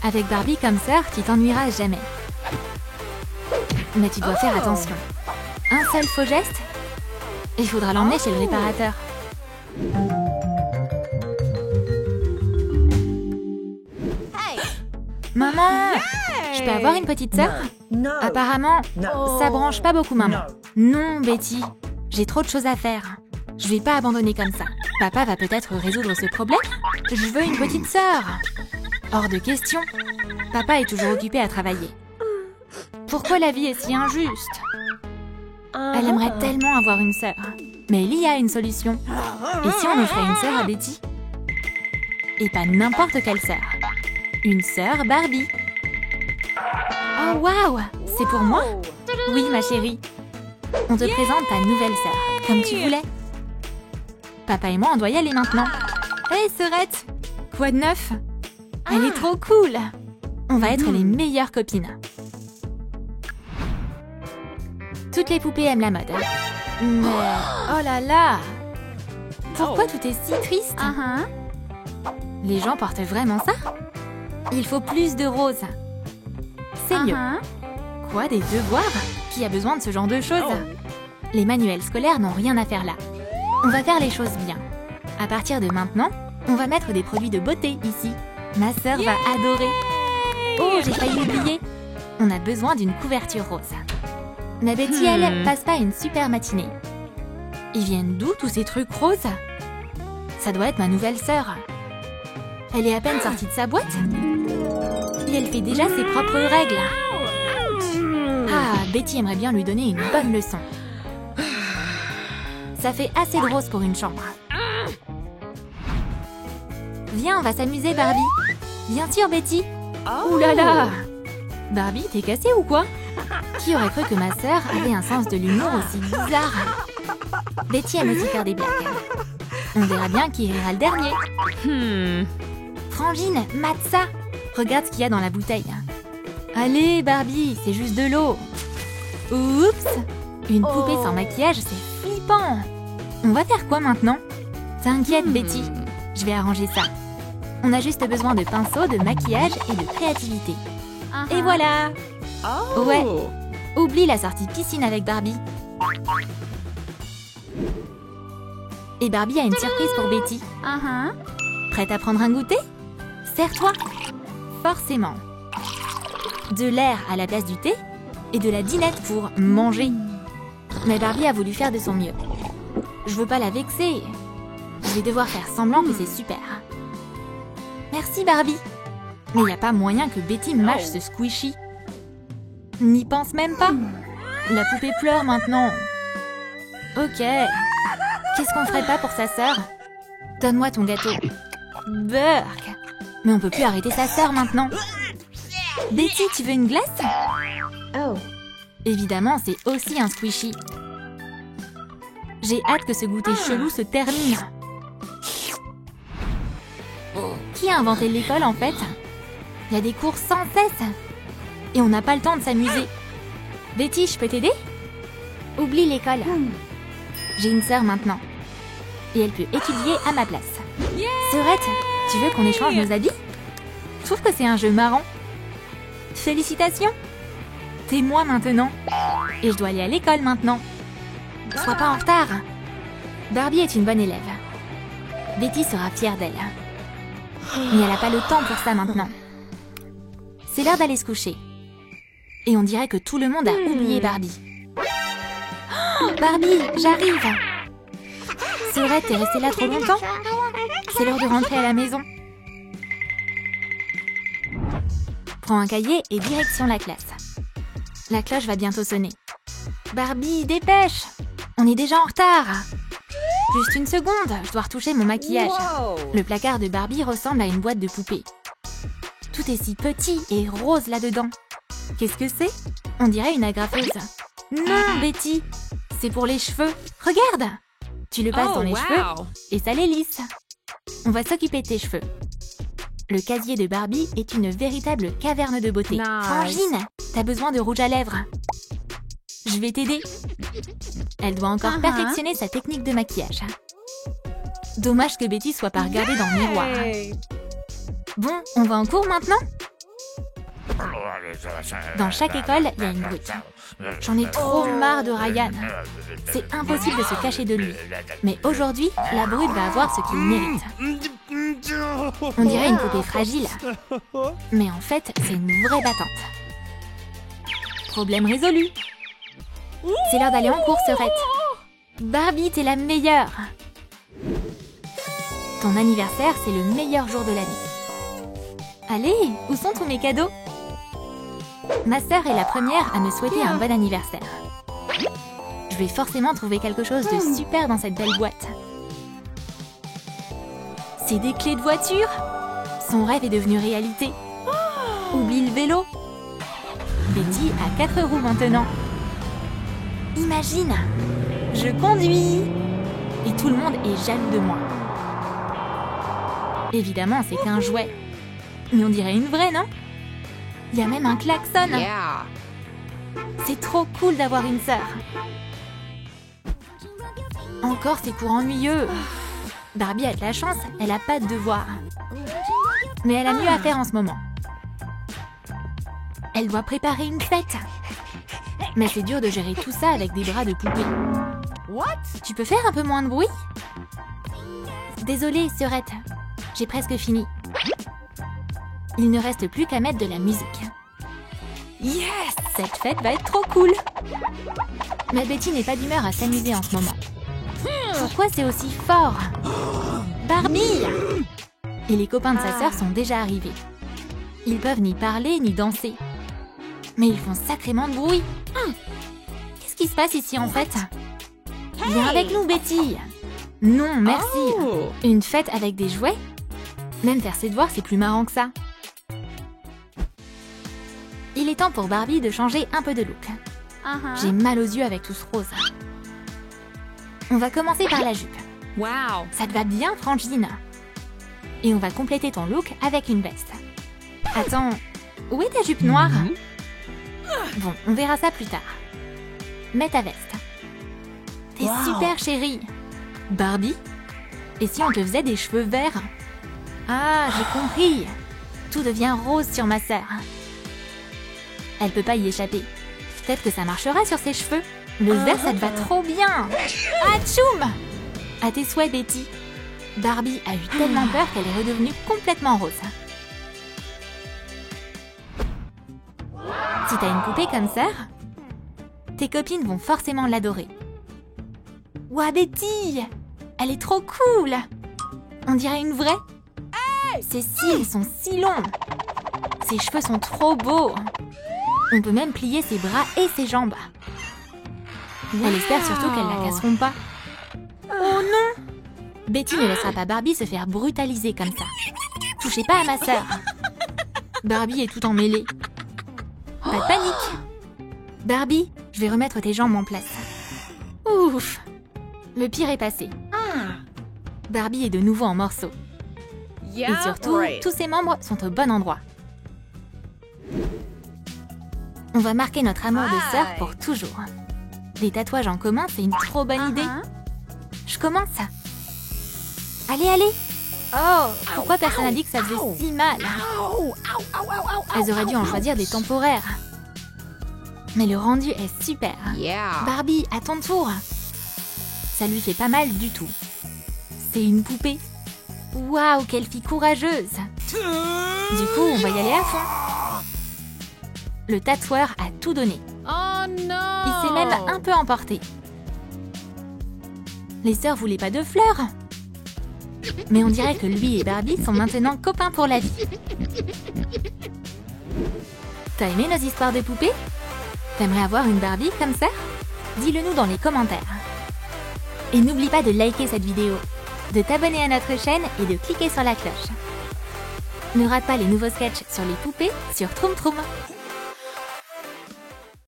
Avec Barbie comme sœur, tu t'ennuieras jamais. Mais tu dois faire attention. Un seul faux geste, il faudra l'emmener chez le réparateur. Maman, je peux avoir une petite sœur? Apparemment, ça branche pas beaucoup, maman. Non, Betty, j'ai trop de choses à faire. Je vais pas abandonner comme ça. Papa va peut-être résoudre ce problème. Je veux une petite sœur. Hors de question. Papa est toujours occupé à travailler. Pourquoi la vie est si injuste? Elle aimerait tellement avoir une sœur. Mais il y a une solution. Et si on offrait une sœur à Betty? Et pas n'importe quelle sœur. Une sœur Barbie. Oh waouh! C'est pour moi? Oui, ma chérie. On te présente ta nouvelle sœur, comme tu voulais. Papa et moi, on doit y aller maintenant. Hé, sœurette! Quoi de neuf? Elle est trop cool! On va être les meilleures copines. Toutes les poupées aiment la mode. Mais... oh là là! Pourquoi tout est si triste? Les gens portent vraiment ça? Il faut plus de roses. C'est mieux. Quoi, des devoirs? Qui a besoin de ce genre de choses? Les manuels scolaires n'ont rien à faire là. On va faire les choses bien. À partir de maintenant, on va mettre des produits de beauté ici. Ma sœur va adorer. Oh, j'ai failli l'oublier. On a besoin d'une couverture rose. Mais Betty, elle, passe pas une super matinée. Ils viennent d'où tous ces trucs roses? Ça doit être ma nouvelle sœur. Elle est à peine sortie de sa boîte. Et elle fait déjà ses propres règles. Ah, Betty aimerait bien lui donner une bonne leçon. Ça fait assez de rose pour une chambre. Viens, on va s'amuser, Barbie. Bien sûr, Betty. Ouh là là! Barbie, t'es cassée ou quoi? Qui aurait cru que ma sœur avait un sens de l'humour aussi bizarre? Betty aime aussi faire des blagues. On verra bien qui rira le dernier. Frangine, mate ça! Regarde ce qu'il y a dans la bouteille. Allez, Barbie, c'est juste de l'eau. Oups! Une poupée sans maquillage, c'est flippant! On va faire quoi maintenant? T'inquiète, Betty. Je vais arranger ça. On a juste besoin de pinceaux, de maquillage et de créativité. Et voilà! Ouais, oublie la sortie piscine avec Barbie. Et Barbie a une surprise pour Betty. Prête à prendre un goûter? Serre-toi! Forcément. De l'air à la place du thé et de la dinette pour manger. Mais Barbie a voulu faire de son mieux. Je veux pas la vexer. Je vais devoir faire semblant que c'est super. Merci, Barbie. Mais y a pas moyen que Betty mâche ce squishy. N'y pense même pas. La poupée pleure maintenant. Ok. Qu'est-ce qu'on ferait pas pour sa sœur? Donne-moi ton gâteau. Burk. Mais on peut plus arrêter sa sœur maintenant. Betty, tu veux une glace? Évidemment, c'est aussi un squishy. J'ai hâte que ce goûter chelou se termine. Qui a inventé l'école en fait? Il y a des cours sans cesse. Et on n'a pas le temps de s'amuser. Betty, je peux t'aider? Oublie l'école. J'ai une sœur maintenant. Et elle peut étudier à ma place. Sœurette, tu veux qu'on échange nos habits? Je trouve que c'est un jeu marrant. Félicitations! T'es moi maintenant. Et je dois aller à l'école maintenant. Sois pas en retard. Barbie est une bonne élève. Betty sera fière d'elle. Mais elle n'a pas le temps pour ça maintenant. C'est l'heure d'aller se coucher. Et on dirait que tout le monde a oublié Barbie. Oh, Barbie, j'arrive! Sœurette, t'es restée là trop longtemps? C'est l'heure de rentrer à la maison. Prends un cahier et direction la classe. La cloche va bientôt sonner. Barbie, dépêche! On est déjà en retard. Juste une seconde, je dois retoucher mon maquillage. Le placard de Barbie ressemble à une boîte de poupées. Tout est si petit et rose là-dedans. Qu'est-ce que c'est? On dirait une agrafeuse. Non, Betty! C'est pour les cheveux. Regarde! Tu le passes dans les cheveux et ça les lisse. On va s'occuper de tes cheveux. Le casier de Barbie est une véritable caverne de beauté. Frangine, t'as besoin de rouge à lèvres. Je vais t'aider. Elle doit encore perfectionner sa technique de maquillage. Dommage que Betty soit pas regardée dans le miroir. Bon, on va en cours maintenant? Dans chaque école, il y a une brute. J'en ai trop marre de Ryan. C'est impossible de se cacher de lui. Mais aujourd'hui, la brute va avoir ce qu'il mérite. On dirait une poupée fragile. Mais en fait, c'est une vraie battante. Problème résolu. C'est l'heure d'aller en cours, Serette. Barbie, t'es la meilleure. Ton anniversaire, c'est le meilleur jour de l'année. Allez, où sont tous mes cadeaux? Ma sœur est la première à me souhaiter un bon anniversaire. Je vais forcément trouver quelque chose de super dans cette belle boîte. C'est des clés de voiture. Son rêve est devenu réalité. Oublie le vélo. Betty a 4 roues maintenant. Imagine, je conduis. Et tout le monde est jaloux de moi. Évidemment, c'est qu'un jouet. Mais on dirait une vraie, non? Il y a même un klaxon. C'est trop cool d'avoir une sœur. Encore ces cours ennuyeux. Barbie a de la chance, elle a pas de devoirs. Mais elle a mieux à faire en ce moment. Elle doit préparer une fête. Mais c'est dur de gérer tout ça avec des bras de poupée. Tu peux faire un peu moins de bruit? Désolée, Serette. J'ai presque fini. Il ne reste plus qu'à mettre de la musique. Yes! Cette fête va être trop cool! Mais Betty n'est pas d'humeur à s'amuser en ce moment. Pourquoi c'est aussi fort? Barbie! Et les copains de sa sœur sont déjà arrivés. Ils peuvent ni parler ni danser. Mais ils font sacrément de bruit. Qu'est-ce qui se passe ici en fait? Viens avec nous, Betty! Non, merci! Une fête avec des jouets? Même faire ses devoirs, c'est plus marrant que ça. Il est temps pour Barbie de changer un peu de look. J'ai mal aux yeux avec tout ce rose. On va commencer par la jupe. Ça te va bien, Frangine. Et on va compléter ton look avec une veste. Attends, où est ta jupe noire? Bon, on verra ça plus tard. Mets ta veste. T'es super, chérie. Barbie? Et si on te faisait des cheveux verts? Ah, j'ai compris. Tout devient rose sur ma sœur. Elle peut pas y échapper. Peut-être que ça marchera sur ses cheveux. Le vert, ça te va trop bien. Atchoum! À tes souhaits, Betty. Barbie a eu tellement peur qu'elle est redevenue complètement rose. Si t'as une poupée comme sœur, tes copines vont forcément l'adorer. Ouah, Betty! Elle est trop cool! On dirait une vraie. Ses cils sont si longs. Ses cheveux sont trop beaux. On peut même plier ses bras et ses jambes. Elle espère surtout qu'elles la casseront pas. Oh non! Betty ne laissera pas Barbie se faire brutaliser comme ça. Touchez pas à ma sœur. Barbie est tout emmêlée. Pas de panique. Barbie, je vais remettre tes jambes en place. Ouf! Le pire est passé. Barbie est de nouveau en morceaux. Et surtout, tous ses membres sont au bon endroit. On va marquer notre amour de sœur pour toujours. Des tatouages en commun, c'est une trop bonne idée. Je commence. Allez, allez. Oh, pourquoi personne n'a dit que ça faisait si mal? Elles auraient dû en choisir des temporaires. Mais le rendu est super. Barbie, à ton tour. Ça lui fait pas mal du tout. C'est une poupée. Waouh, quelle fille courageuse. Du coup, on va y aller à fond. Le tatoueur a tout donné. Il s'est même un peu emporté. Les sœurs voulaient pas de fleurs. Mais on dirait que lui et Barbie sont maintenant copains pour la vie. T'as aimé nos histoires de poupées? T'aimerais avoir une Barbie comme ça? Dis-le nous dans les commentaires. Et n'oublie pas de liker cette vidéo, de t'abonner à notre chaîne et de cliquer sur la cloche. Ne rate pas les nouveaux sketchs sur les poupées sur Troum Troum.